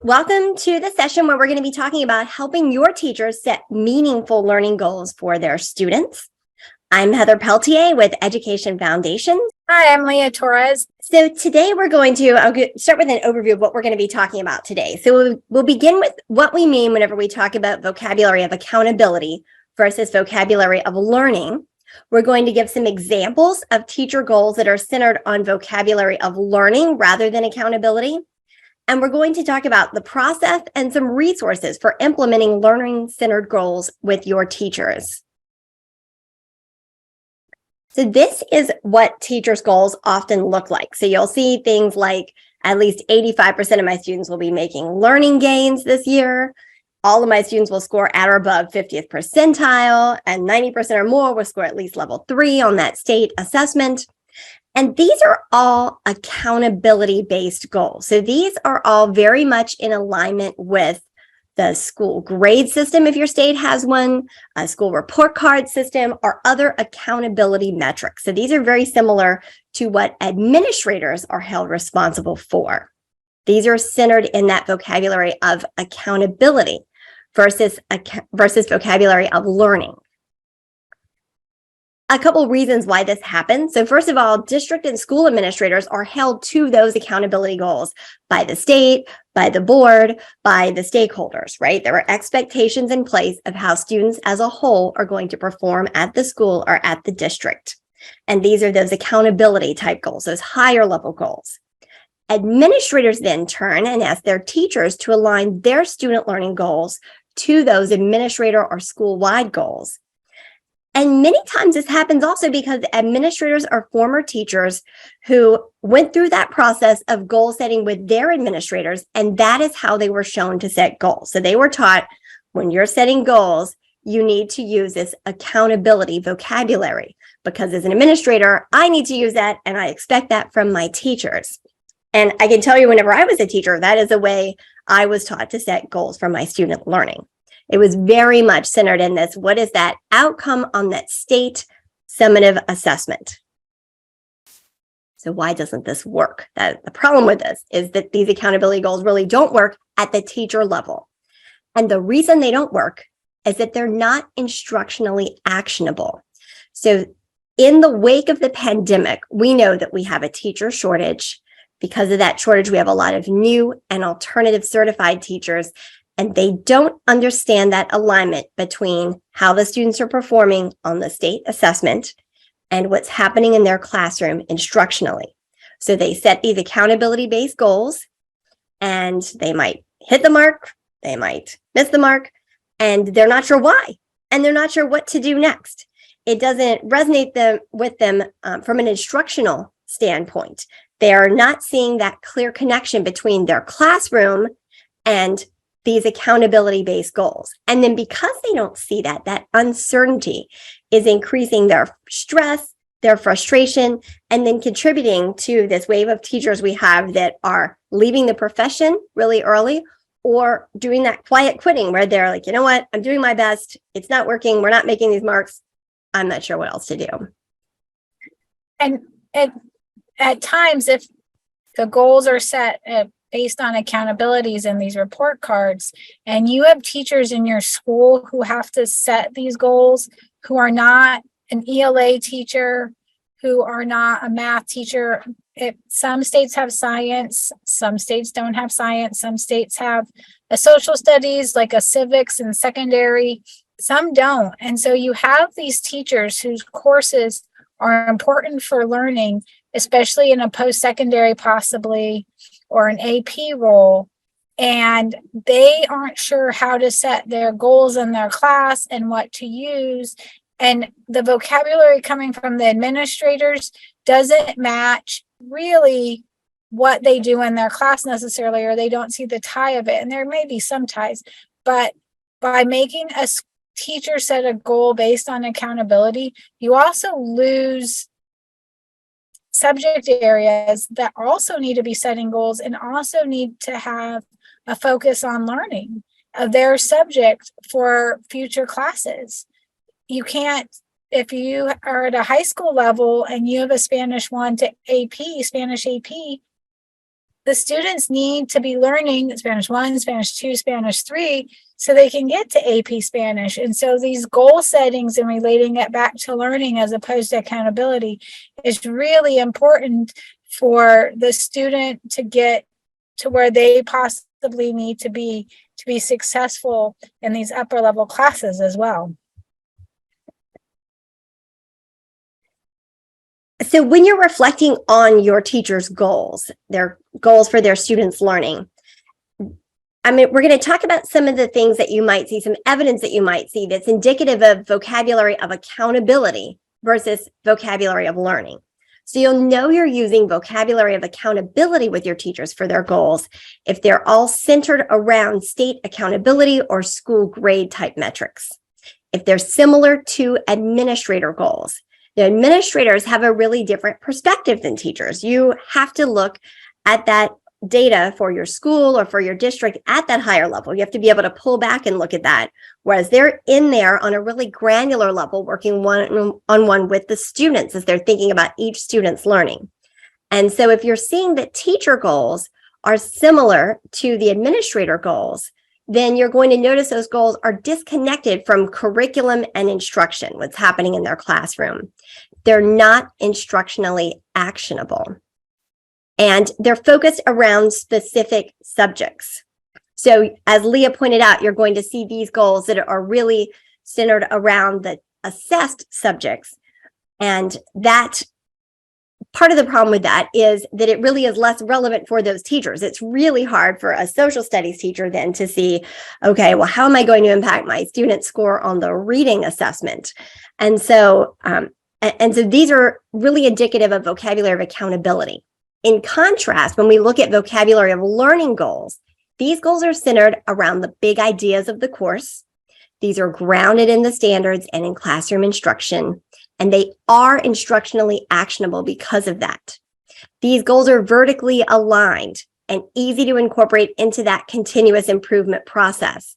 Welcome to the session where we're going to be talking about helping your teachers set meaningful learning goals for their students. I'm Heather Peltier with Education Foundation. Hi, I'm Leah Torres. So today we're going to start with an overview of what we're going to be talking about today. So we'll begin with what we mean whenever we talk about vocabulary of accountability versus vocabulary of learning. We're going to give some examples of teacher goals that are centered on vocabulary of learning rather than accountability. And we're going to talk about the process and some resources for implementing learning-centered goals with your teachers. So this is what teachers' goals often look like. So you'll see things like at least 85% of my students will be making learning gains this year. All of my students will score at or above 50th percentile, and 90% or more will score at least level 3 on that state assessment. And these are all accountability-based goals. So these are all very much in alignment with the school grade system, if your state has one, a school report card system, or other accountability metrics. So these are very similar to what administrators are held responsible for. These are centered in that vocabulary of accountability versus vocabulary of learning. A couple reasons why this happens. So first of all, district and school administrators are held to those accountability goals by the state, by the board, by the stakeholders, right? There are expectations in place of how students as a whole are going to perform at the school or at the district. And these are those accountability type goals, those higher level goals. Administrators then turn and ask their teachers to align their student learning goals to those administrator or school-wide goals. And many times this happens also because administrators are former teachers who went through that process of goal setting with their administrators, and that is how they were shown to set goals. So they were taught, when you're setting goals, you need to use this accountability vocabulary, because as an administrator, I need to use that, and I expect that from my teachers. And I can tell you, whenever I was a teacher, that is a way I was taught to set goals for my student learning. It was very much centered in this. What is that outcome on that state summative assessment? So why doesn't this work? The problem with this is that these accountability goals really don't work at the teacher level. And the reason they don't work is that they're not instructionally actionable. So in the wake of the pandemic, we know that we have a teacher shortage. Because of that shortage, we have a lot of new and alternative certified teachers, and they don't understand that alignment between how the students are performing on the state assessment and what's happening in their classroom instructionally. So they set these accountability-based goals, and they might hit the mark, they might miss the mark, and they're not sure why, and they're not sure what to do next. It doesn't resonate with them from an instructional standpoint. They are not seeing that clear connection between their classroom and these accountability-based goals. And then because they don't see that uncertainty is increasing their stress, their frustration, and then contributing to this wave of teachers we have that are leaving the profession really early, or doing that quiet quitting where they're like, you know what, I'm doing my best. It's not working. We're not making these marks. I'm not sure what else to do. And at times, if the goals are set based on accountabilities in these report cards, and you have teachers in your school who have to set these goals, who are not an ELA teacher, who are not a math teacher. Some states have science, some states don't have science, some states have a social studies, like a civics and secondary, some don't. And so you have these teachers whose courses are important for learning, especially in a post-secondary possibly, or an AP role, and they aren't sure how to set their goals in their class and what to use. And the vocabulary coming from the administrators doesn't match really what they do in their class necessarily, or they don't see the tie of it. And there may be some ties, but by making a teacher set a goal based on accountability, you also lose subject areas that also need to be setting goals and also need to have a focus on learning of their subject for future classes. You can't, if you are at a high school level and you have a Spanish 1 to AP, Spanish AP, the students need to be learning Spanish 1, Spanish 2, Spanish 3, so they can get to AP Spanish. And so these goal settings and relating it back to learning as opposed to accountability is really important for the student to get to where they possibly need to be successful in these upper level classes as well. So when you're reflecting on your teacher's goals, their goals for their students' learning, I mean, we're going to talk about some of the things that you might see, some evidence that you might see that's indicative of vocabulary of accountability versus vocabulary of learning. So you'll know you're using vocabulary of accountability with your teachers for their goals if they're all centered around state accountability or school grade type metrics. If they're similar to administrator goals. The administrators have a really different perspective than teachers. You have to look at that data for your school or for your district at that higher level. You have to be able to pull back and look at that. Whereas they're in there on a really granular level, working one-on-one with the students as they're thinking about each student's learning. And so if you're seeing that teacher goals are similar to the administrator goals, then you're going to notice those goals are disconnected from curriculum and instruction, what's happening in their classroom. They're not instructionally actionable. And they're focused around specific subjects. So as Leah pointed out, you're going to see these goals that are really centered around the assessed subjects. And that part of the problem with that is that it really is less relevant for those teachers. It's really hard for a social studies teacher then to see, okay, well, how am I going to impact my student score on the reading assessment? And so these are really indicative of vocabulary of accountability. In contrast, when we look at vocabulary of learning goals, these goals are centered around the big ideas of the course. These are grounded in the standards and in classroom instruction, and they are instructionally actionable because of that. These goals are vertically aligned and easy to incorporate into that continuous improvement process.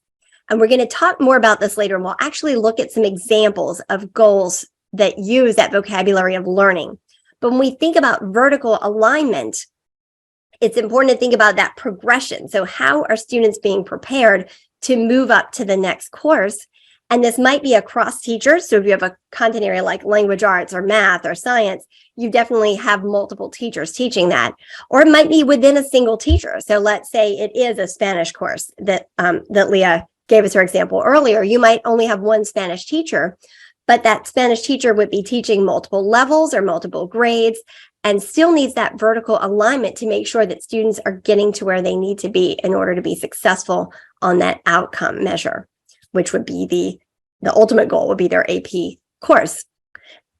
And we're going to talk more about this later, and we'll actually look at some examples of goals that use that vocabulary of learning. But when we think about vertical alignment, it's important to think about that progression. So how are students being prepared to move up to the next course? And this might be across teachers. So if you have a content area like language arts or math or science, you definitely have multiple teachers teaching that. Or it might be within a single teacher. So let's say it is a Spanish course that Leah gave us her example earlier. You might only have one Spanish teacher, but that Spanish teacher would be teaching multiple levels or multiple grades and still needs that vertical alignment to make sure that students are getting to where they need to be in order to be successful on that outcome measure, which would be the ultimate goal would be their AP course.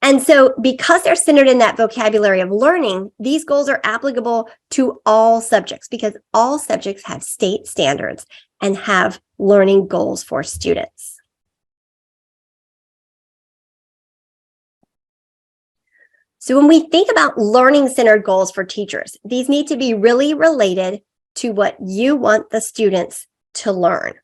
And so because they're centered in that vocabulary of learning, these goals are applicable to all subjects because all subjects have state standards and have learning goals for students. So when we think about learning-centered goals for teachers, these need to be really related to what you want the students to learn.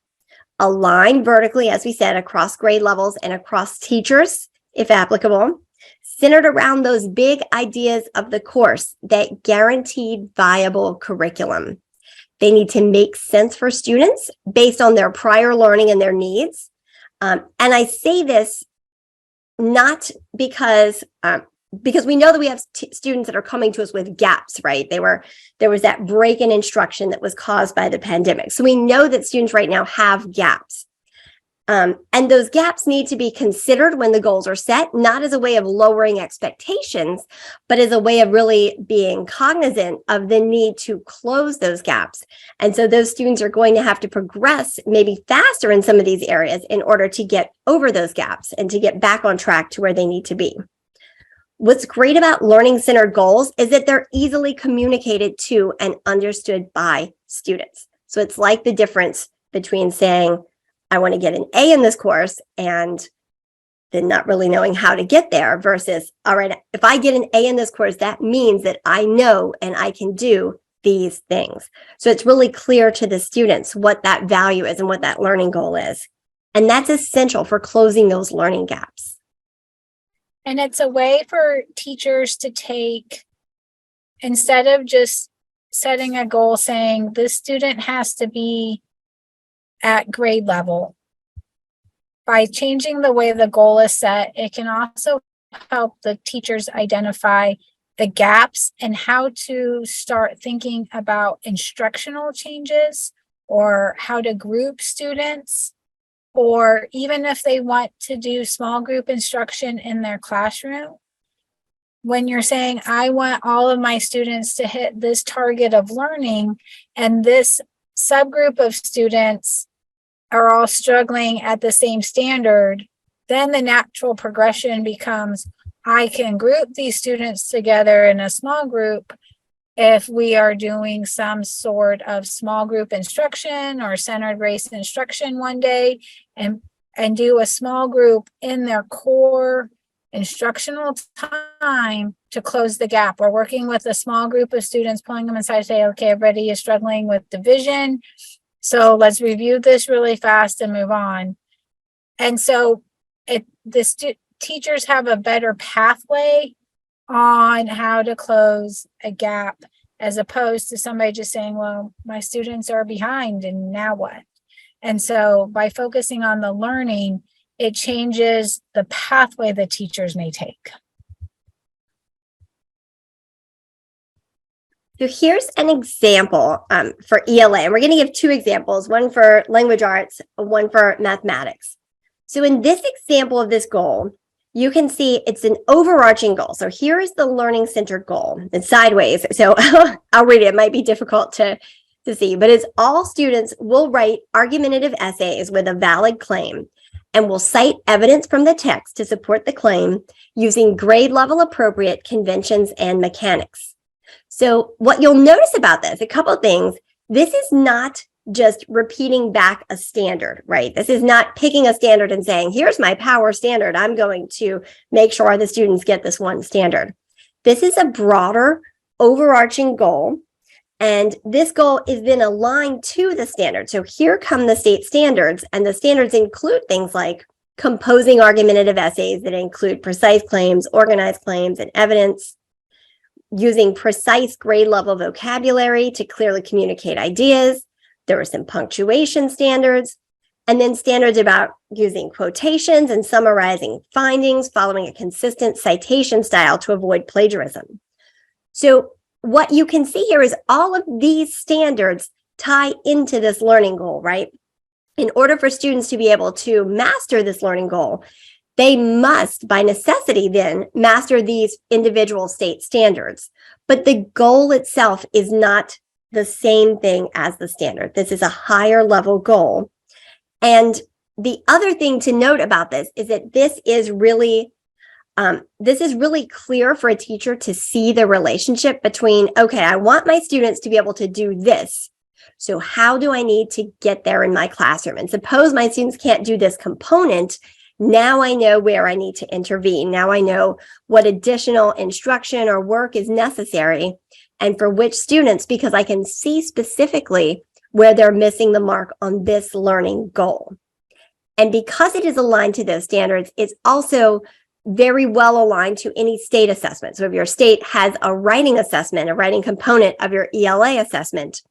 Align vertically, as we said, across grade levels and across teachers, if applicable, centered around those big ideas of the course that guaranteed viable curriculum. They need to make sense for students based on their prior learning and their needs. And I say this not because we know that we have students that are coming to us with gaps, right? There was that break in instruction that was caused by the pandemic. So we know that students right now have gaps. And those gaps need to be considered when the goals are set, not as a way of lowering expectations, but as a way of really being cognizant of the need to close those gaps. And so those students are going to have to progress maybe faster in some of these areas in order to get over those gaps and to get back on track to where they need to be. What's great about learning-centered goals is that they're easily communicated to and understood by students. So it's like the difference between saying, I want to get an A in this course and then not really knowing how to get there versus, all right, if I get an A in this course, that means that I know and I can do these things. So it's really clear to the students what that value is and what that learning goal is. And that's essential for closing those learning gaps. And it's a way for teachers to take, instead of just setting a goal saying this student has to be at grade level. By changing the way the goal is set, it can also help the teachers identify the gaps and how to start thinking about instructional changes or how to group students, or even if they want to do small group instruction in their classroom. When you're saying, I want all of my students to hit this target of learning, and this subgroup of students are all struggling at the same standard, then the natural progression becomes, I can group these students together in a small group if we are doing some sort of small group instruction or centered race instruction one day, and do a small group in their core instructional time to close the gap. We're working with a small group of students, pulling them aside, say, okay, everybody is struggling with division, so let's review this really fast and move on. And so teachers have a better pathway on how to close a gap, as opposed to somebody just saying, well, my students are behind and now what? And so by focusing on the learning, it changes the pathway that teachers may take. So here's an example for ELA, and we're going to give two examples, one for language arts, one for mathematics. So in this example of this goal, you can see it's an overarching goal. So here is the learning centered goal. It's sideways, so I'll read it. It might be difficult to see, but it's all students will write argumentative essays with a valid claim and will cite evidence from the text to support the claim using grade level appropriate conventions and mechanics. So what you'll notice about this, a couple of things, this is not just repeating back a standard, right? This is not picking a standard and saying, here's my power standard. I'm going to make sure the students get this one standard. This is a broader overarching goal. And this goal is then aligned to the standard. So here come the state standards, and the standards include things like composing argumentative essays that include precise claims, organized claims, and evidence, using precise grade level vocabulary to clearly communicate ideas. There are some punctuation standards, and then standards about using quotations and summarizing findings following a consistent citation style to avoid plagiarism. So what you can see here is all of these standards tie into this learning goal, right? In order for students to be able to master this learning goal, they must, by necessity, then master these individual state standards. But the goal itself is not the same thing as the standard. This is a higher level goal. And the other thing to note about this is that this is really clear for a teacher to see the relationship between, okay, I want my students to be able to do this. So how do I need to get there in my classroom? And suppose my students can't do this component. Now I know where I need to intervene. Now I know what additional instruction or work is necessary and for which students, because I can see specifically where they're missing the mark on this learning goal. And because it is aligned to those standards, it's also very well aligned to any state assessment. So if your state has a writing assessment, a writing component of your ELA assessment,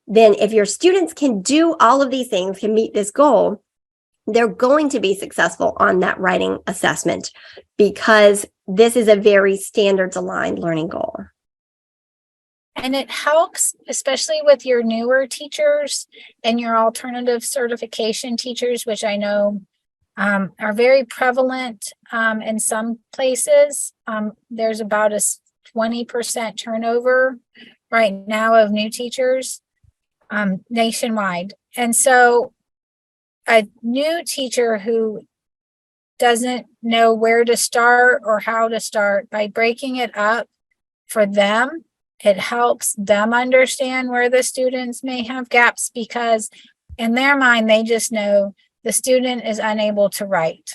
then if your students can do all of these things, can meet this goal, they're going to be successful on that writing assessment because this is a very standards aligned learning goal. And it helps, especially with your newer teachers and your alternative certification teachers, which I know are very prevalent in some places. There's about a 20% turnover right now of new teachers nationwide. And so a new teacher who doesn't know where to start or how to start, by breaking it up for them, it helps them understand where the students may have gaps, because in their mind, they just know the student is unable to write.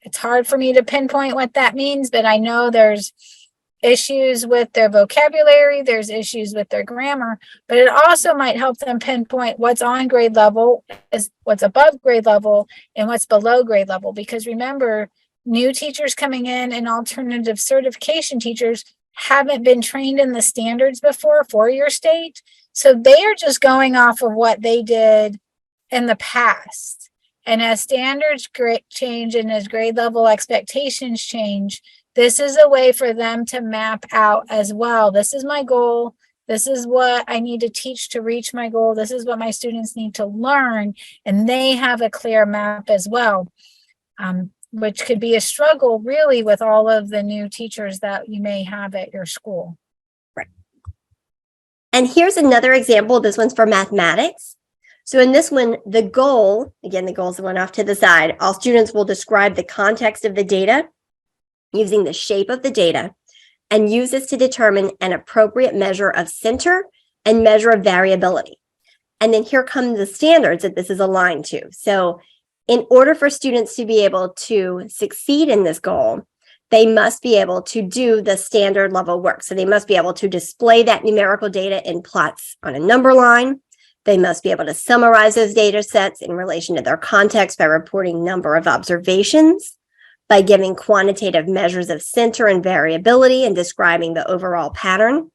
It's hard for me to pinpoint what that means, but I know there's issues with their vocabulary, there's issues with their grammar, but it also might help them pinpoint what's on grade level, what's above grade level, and what's below grade level. Because remember, new teachers coming in and alternative certification teachers haven't been trained in the standards before for your state. So they are just going off of what they did in the past. And as standards change and as grade level expectations change, this is a way for them to map out as well. This is my goal. This is what I need to teach to reach my goal. This is what my students need to learn. And they have a clear map as well, which could be a struggle really with all of the new teachers that you may have at your school. Right. And here's another example. This one's for mathematics. So in this one, the goal, again, the goals went off to the side. All students will describe the context of the data using the shape of the data and use this to determine an appropriate measure of center and measure of variability. And then here come the standards that this is aligned to. So in order for students to be able to succeed in this goal, they must be able to do the standard level work. So they must be able to display that numerical data in plots on a number line. They must be able to summarize those data sets in relation to their context by reporting number of observations, by giving quantitative measures of center and variability and describing the overall pattern.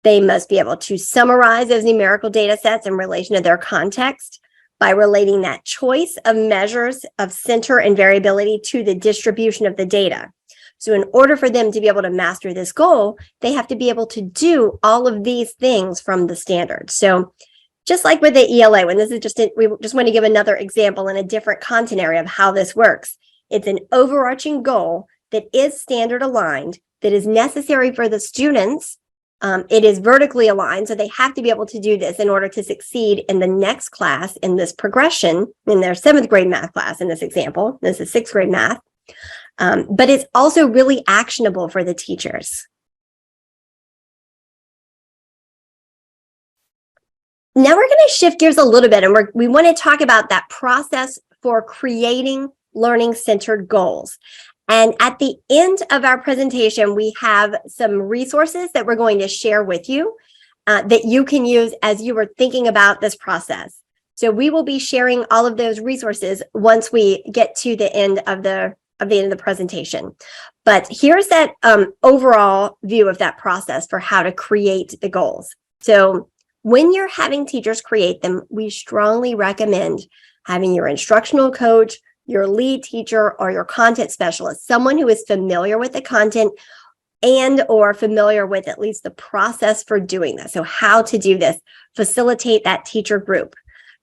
They must be able to summarize those numerical data sets in relation to their context by relating that choice of measures of center and variability to the distribution of the data. So in order for them to be able to master this goal, they have to be able to do all of these things from the standards. So just like with the ELA, when this is we just want to give another example in a different content area of how this works. It's an overarching goal that is standard aligned, that is necessary for the students. It is vertically aligned, so they have to be able to do this in order to succeed in the next class in this progression, in their 7th grade math class in this example. This is 6th grade math. But it's also really actionable for the teachers. Now we're going to shift gears a little bit, and we want to talk about that process for creating learning-centered goals. And at the end of our presentation, we have some resources that we're going to share with you that you can use as you are thinking about this process. So we will be sharing all of those resources once we get to the end of the presentation. But here's that overall view of that process for how to create the goals. So when you're having teachers create them, we strongly recommend having your instructional coach, your lead teacher, or your content specialist, someone who is familiar with the content and or familiar with at least the process for doing this. So how to do this, facilitate that teacher group.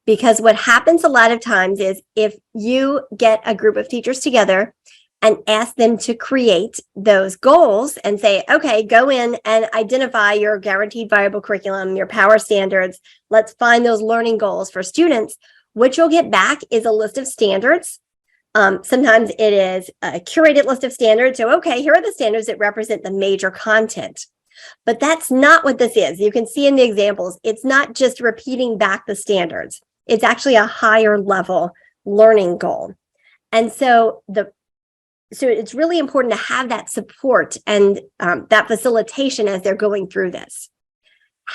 Because what happens a lot of times is if you get a group of teachers together and ask them to create those goals and say, okay, go in and identify your guaranteed viable curriculum, your power standards, let's find those learning goals for students, what you'll get back is a list of standards. Sometimes it is a curated list of standards. So, okay, here are the standards that represent the major content. But that's not what this is. You can see in the examples, it's not just repeating back the standards. It's actually a higher level learning goal. And so it's really important to have that support and that facilitation as they're going through this.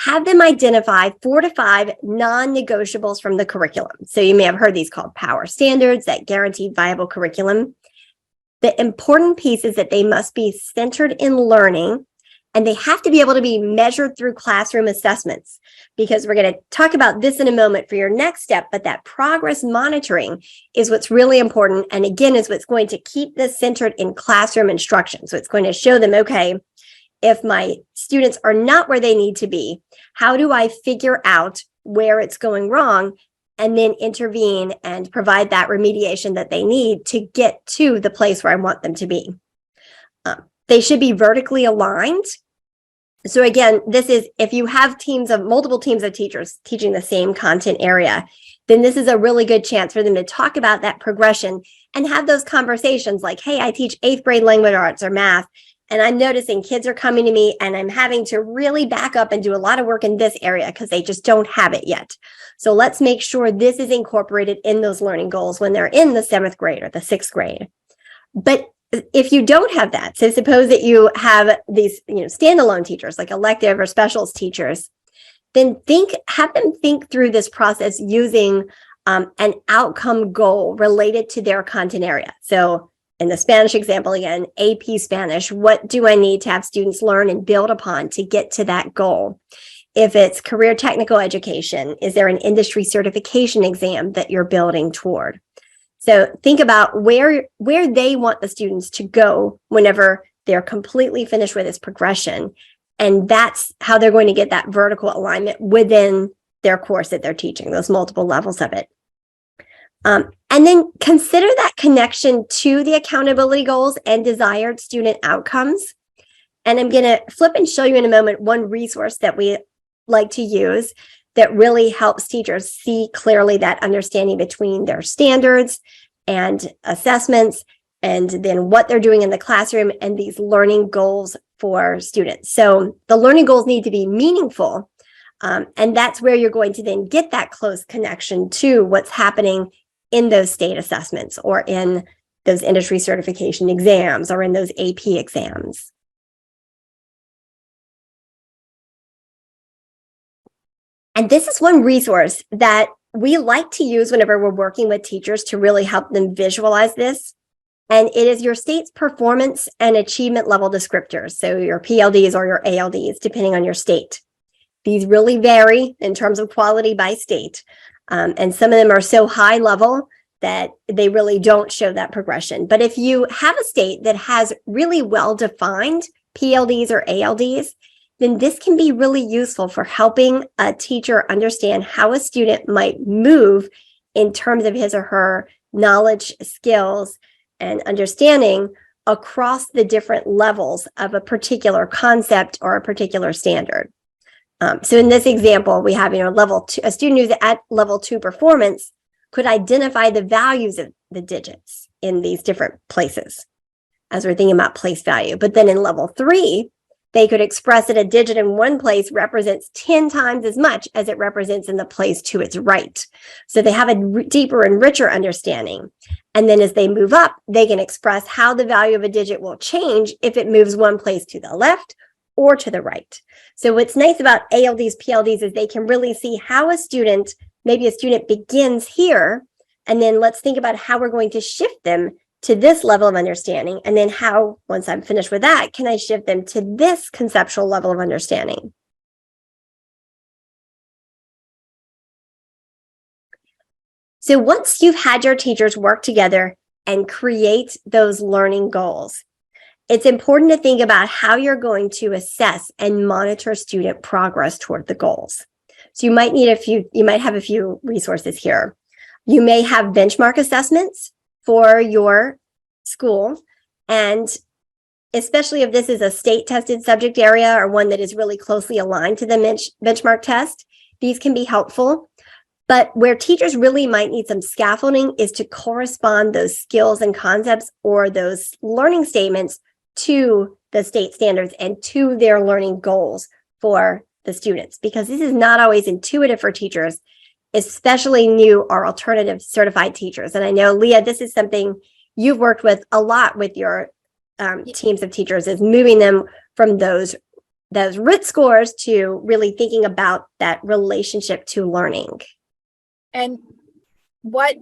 Have them identify 4 to 5 non-negotiables from the curriculum. So you may have heard these called power standards, that guaranteed viable curriculum. The important piece is that they must be centered in learning, and they have to be able to be measured through classroom assessments, because we're going to talk about this in a moment for your next step, but that progress monitoring is what's really important. And again, is what's going to keep this centered in classroom instruction. So it's going to show them, okay, if my students are not where they need to be, how do I figure out where it's going wrong and then intervene and provide that remediation that they need to get to the place where I want them to be? They should be vertically aligned. So again, this is if you have multiple teams of teachers teaching the same content area, then this is a really good chance for them to talk about that progression and have those conversations like, hey, I teach 8th grade language arts or math, and I'm noticing kids are coming to me and I'm having to really back up and do a lot of work in this area because they just don't have it yet. So let's make sure this is incorporated in those learning goals when they're in the 7th grade or the 6th grade. But if you don't have that, so suppose that you have these, standalone teachers like elective or specials teachers, then have them think through this process using an outcome goal related to their content area. So in the Spanish example again, AP Spanish, what do I need to have students learn and build upon to get to that goal? If it's career technical education, is there an industry certification exam that you're building toward? So think about where they want the students to go whenever they're completely finished with this progression. And that's how they're going to get that vertical alignment within their course that they're teaching, those multiple levels of it. And then consider that connection to the accountability goals and desired student outcomes. And I'm going to flip and show you in a moment one resource that we like to use that really helps teachers see clearly that understanding between their standards and assessments and then what they're doing in the classroom and these learning goals for students. So the learning goals need to be meaningful. And that's where you're going to then get that close connection to what's happening in those state assessments or in those industry certification exams or in those AP exams. And this is one resource that we like to use whenever we're working with teachers to really help them visualize this. And it is your state's performance and achievement level descriptors. So your PLDs or your ALDs, depending on your state. These really vary in terms of quality by state. And some of them are so high level that they really don't show that progression. But if you have a state that has really well-defined PLDs or ALDs, then this can be really useful for helping a teacher understand how a student might move in terms of his or her knowledge, skills, and understanding across the different levels of a particular concept or a particular standard. So in this example, we have, level 2, a student who's at level 2 performance could identify the values of the digits in these different places as we're thinking about place value. But then in level 3, they could express that a digit in one place represents 10 times as much as it represents in the place to its right. So they have a deeper and richer understanding. And then as they move up, they can express how the value of a digit will change if it moves one place to the left or to the right. So what's nice about ALDs, PLDs is they can really see how maybe a student begins here, and then let's think about how we're going to shift them to this level of understanding. And then how, once I'm finished with that, can I shift them to this conceptual level of understanding? So once you've had your teachers work together and create those learning goals, it's important to think about how you're going to assess and monitor student progress toward the goals. So you might have a few resources here. You may have benchmark assessments for your school, and especially if this is a state tested subject area or one that is really closely aligned to the benchmark test, these can be helpful. But where teachers really might need some scaffolding is to correspond those skills and concepts or those learning statements to the state standards and to their learning goals for the students, because this is not always intuitive for teachers, especially new or alternative certified teachers. And I know, Leah, this is something you've worked with a lot with your teams of teachers, is moving them from those RIT scores to really thinking about that relationship to learning. And what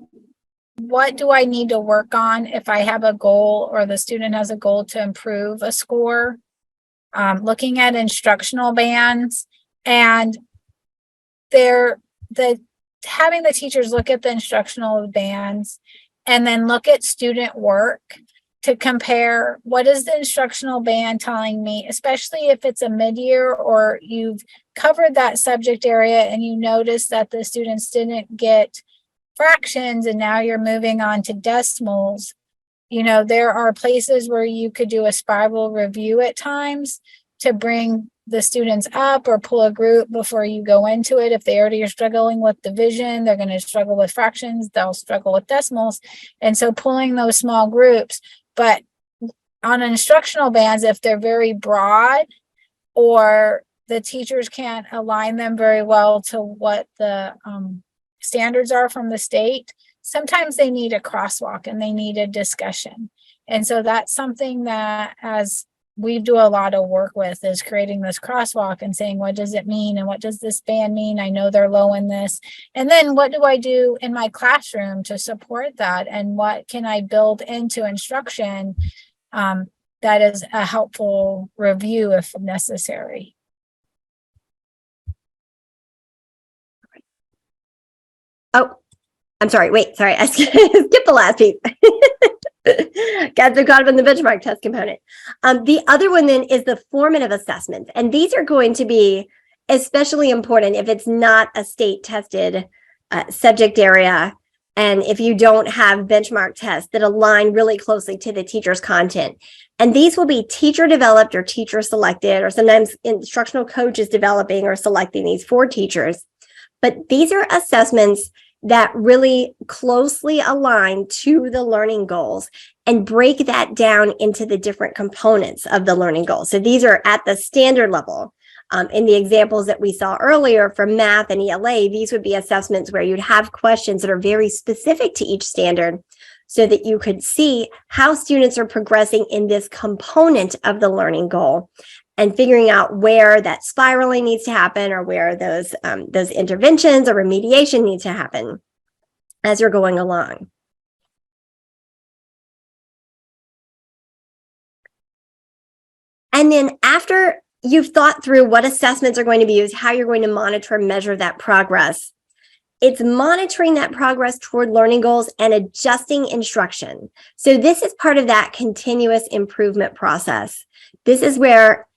do I need to work on if I have a goal or the student has a goal to improve a score? Looking at instructional bands and having the teachers look at the instructional bands and then look at student work to compare what is the instructional band telling me, especially if it's a mid-year or you've covered that subject area and you notice that the students didn't get fractions and now you're moving on to decimals. There are places where you could do a spiral review at times to bring the students up or pull a group before you go into it. If they already are struggling with division, they're going to struggle with fractions, they'll struggle with decimals. And so pulling those small groups, but on instructional bands, if they're very broad or the teachers can't align them very well to what the standards are from the state, sometimes they need a crosswalk and they need a discussion. And so that's something that as we do a lot of work with is creating this crosswalk and saying, what does it mean? And what does this band mean? I know they're low in this. And then what do I do in my classroom to support that? And what can I build into instruction that is a helpful review if necessary? Oh, I'm sorry. Wait, sorry. I skipped the last piece. Got so caught up in the benchmark test component. The other one then is the formative assessments. And these are going to be especially important if it's not a state tested subject area. And if you don't have benchmark tests that align really closely to the teacher's content. And these will be teacher developed or teacher selected, or sometimes instructional coaches developing or selecting these for teachers. But these are assessments that really closely align to the learning goals and break that down into the different components of the learning goals. So these are at the standard level. In the examples that we saw earlier from math and ELA, these would be assessments where you'd have questions that are very specific to each standard so that you could see how students are progressing in this component of the learning goal and figuring out where that spiraling needs to happen or where those interventions or remediation needs to happen as you're going along. And then after you've thought through what assessments are going to be used, how you're going to monitor and measure that progress, it's monitoring that progress toward learning goals and adjusting instruction. So this is part of that continuous improvement process. This is where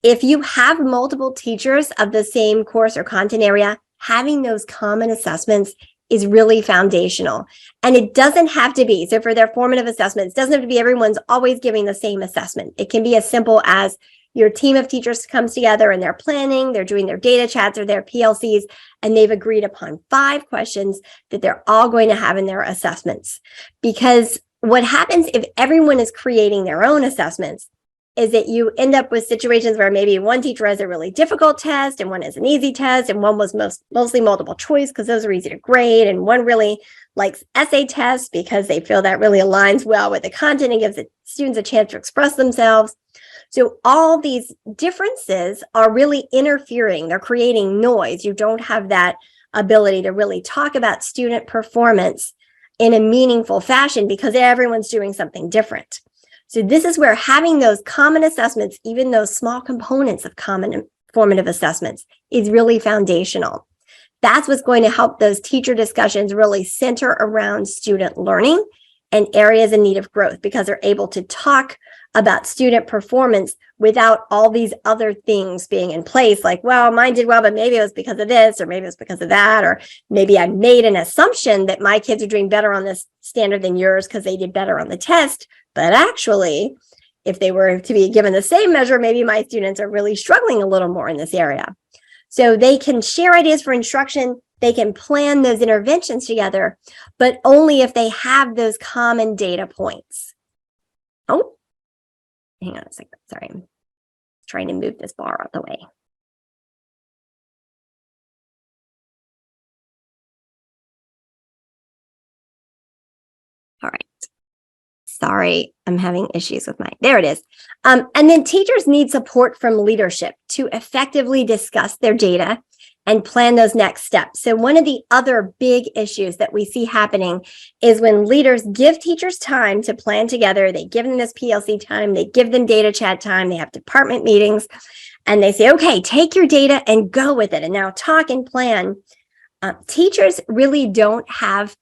if you have multiple teachers of the same course or content area, having those common assessments is really foundational. And it doesn't have to be, so for their formative assessments, it doesn't have to be everyone's always giving the same assessment. It can be as simple as your team of teachers comes together and they're planning, they're doing their data chats or their PLCs, and they've agreed upon 5 questions that they're all going to have in their assessments. Because what happens if everyone is creating their own assessments is that you end up with situations where maybe one teacher has a really difficult test and one has an easy test, and one was mostly multiple choice because those are easy to grade, and one really likes essay tests because they feel that really aligns well with the content and gives the students a chance to express themselves. So all these differences are really interfering. They're creating noise. You don't have that ability to really talk about student performance in a meaningful fashion because everyone's doing something different. So this is where having those common assessments, even those small components of common formative assessments, is really foundational. That's what's going to help those teacher discussions really center around student learning and areas in need of growth, because they're able to talk about student performance without all these other things being in place, like, well, mine did well, but maybe it was because of this, or maybe it was because of that, or maybe I made an assumption that my kids are doing better on this standard than yours because they did better on the test. But actually, if they were to be given the same measure, maybe my students are really struggling a little more in this area. So they can share ideas for instruction, they can plan those interventions together, but only if they have those common data points. Oh, hang on a second. Sorry, I'm trying to move this bar out of the way. All right. Sorry, I'm having issues with there it is. And then teachers need support from leadership to effectively discuss their data and plan those next steps. So one of the other big issues that we see happening is when leaders give teachers time to plan together, they give them this PLC time, they give them data chat time, they have department meetings, and they say, okay, take your data and go with it, and now talk and plan. Teachers really don't have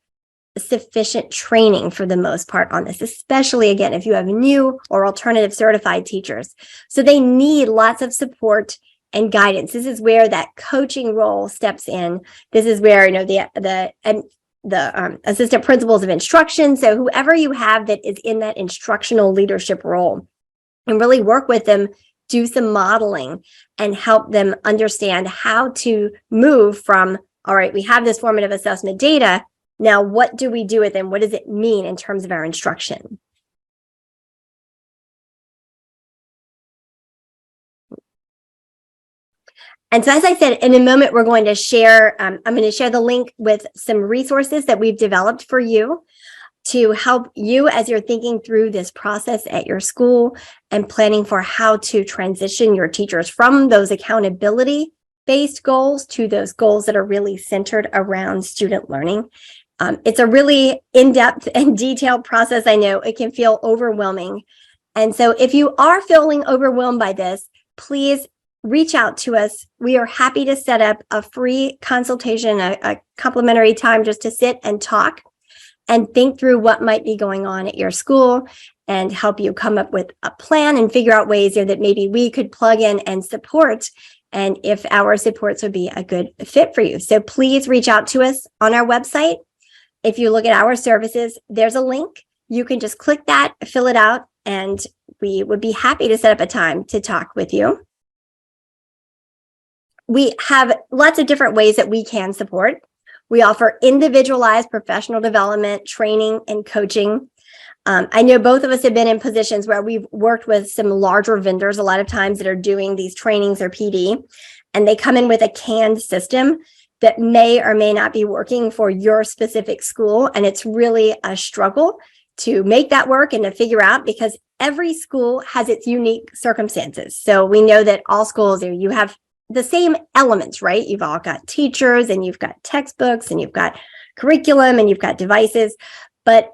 sufficient training for the most part on this, especially again, if you have new or alternative certified teachers. So they need lots of support and guidance. This is where that coaching role steps in. This is where, you know, the assistant principals of instruction. So whoever you have that is in that instructional leadership role, and really work with them, do some modeling and help them understand how to move from, all right, we have this formative assessment data. Now, what do we do with them? What does it mean in terms of our instruction? And so, as I said, in a moment, we're going to share, I'm going to share the link with some resources that we've developed for you to help you as you're thinking through this process at your school and planning for how to transition your teachers from those accountability-based goals to those goals that are really centered around student learning. It's a really in-depth and detailed process. I know it can feel overwhelming. And so if you are feeling overwhelmed by this, please reach out to us. We are happy to set up a free consultation, a complimentary time just to sit and talk and think through what might be going on at your school and help you come up with a plan and figure out ways that maybe we could plug in and support, and if our supports would be a good fit for you. So please reach out to us on our website. If you look at our services, there's a link. You can just click that, fill it out, and we would be happy to set up a time to talk with you. We have lots of different ways that we can support. We offer individualized professional development, training, and coaching. I know both of us have been in positions where we've worked with some larger vendors a lot of times that are doing these trainings or PD, and they come in with a canned system that may or may not be working for your specific school. And it's really a struggle to make that work and to figure out, because every school has its unique circumstances. So we know that all schools, you have the same elements, right? You've all got teachers and you've got textbooks and you've got curriculum and you've got devices, but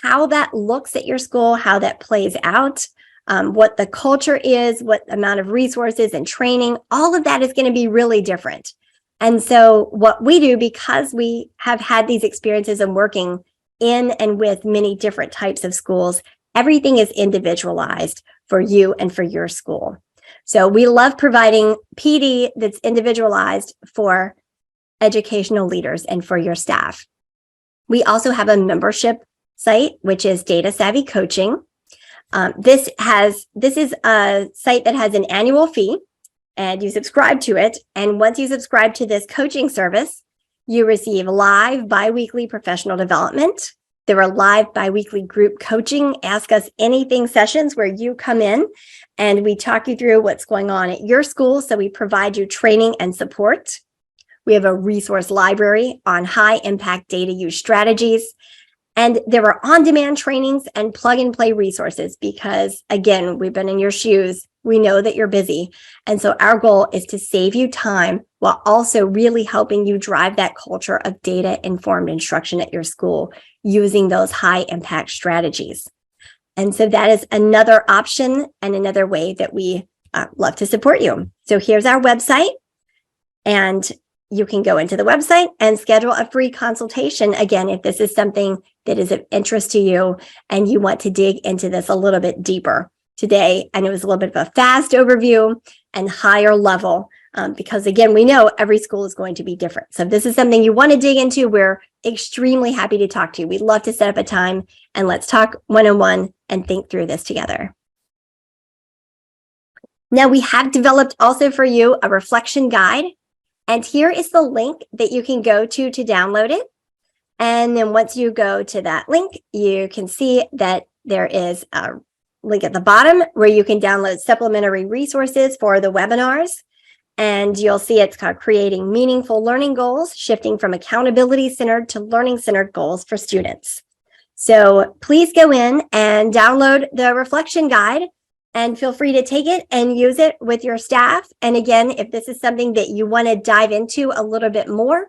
how that looks at your school, how that plays out, what the culture is, what amount of resources and training, all of that is going to be really different. And so what we do, because we have had these experiences in working in and with many different types of schools, everything is individualized for you and for your school. So we love providing PD that's individualized for educational leaders and for your staff. We also have a membership site, which is Data Savvy Coaching. This is a site that has an annual fee, and you subscribe to it. And once you subscribe to this coaching service, you receive live biweekly professional development. There are live biweekly group coaching, ask us anything sessions where you come in and we talk you through what's going on at your school. So we provide you training and support. We have a resource library on high impact data use strategies. And there are on-demand trainings and plug-and-play resources because, again, we've been in your shoes. We know that you're busy. And so our goal is to save you time while also really helping you drive that culture of data-informed instruction at your school using those high-impact strategies. And so that is another option and another way that we love to support you. So here's our website. And you can go into the website and schedule a free consultation. Again, if this is something that is of interest to you and you want to dig into this a little bit deeper. Today, I know it was a little bit of a fast overview and higher level because, again, we know every school is going to be different. So if this is something you want to dig into, we're extremely happy to talk to you. We'd love to set up a time and let's talk one-on-one and think through this together. Now, we have developed also for you a reflection guide. And here is the link that you can go to download it. And then once you go to that link, you can see that there is a link at the bottom where you can download supplementary resources for the webinars. And you'll see it's called Creating Meaningful Learning Goals, Shifting from Accountability-Centered to Learning-Centered Goals for Students. So please go in and download the reflection guide. And feel free to take it and use it with your staff. And again, if this is something that you want to dive into a little bit more,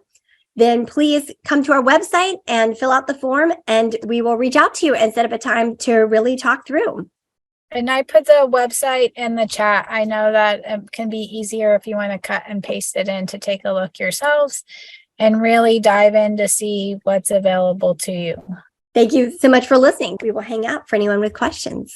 then please come to our website and fill out the form and we will reach out to you and set up a time to really talk through. And I put the website in the chat. I know that it can be easier if you want to cut and paste it in to take a look yourselves and really dive in to see what's available to you. Thank you so much for listening. We will hang out for anyone with questions.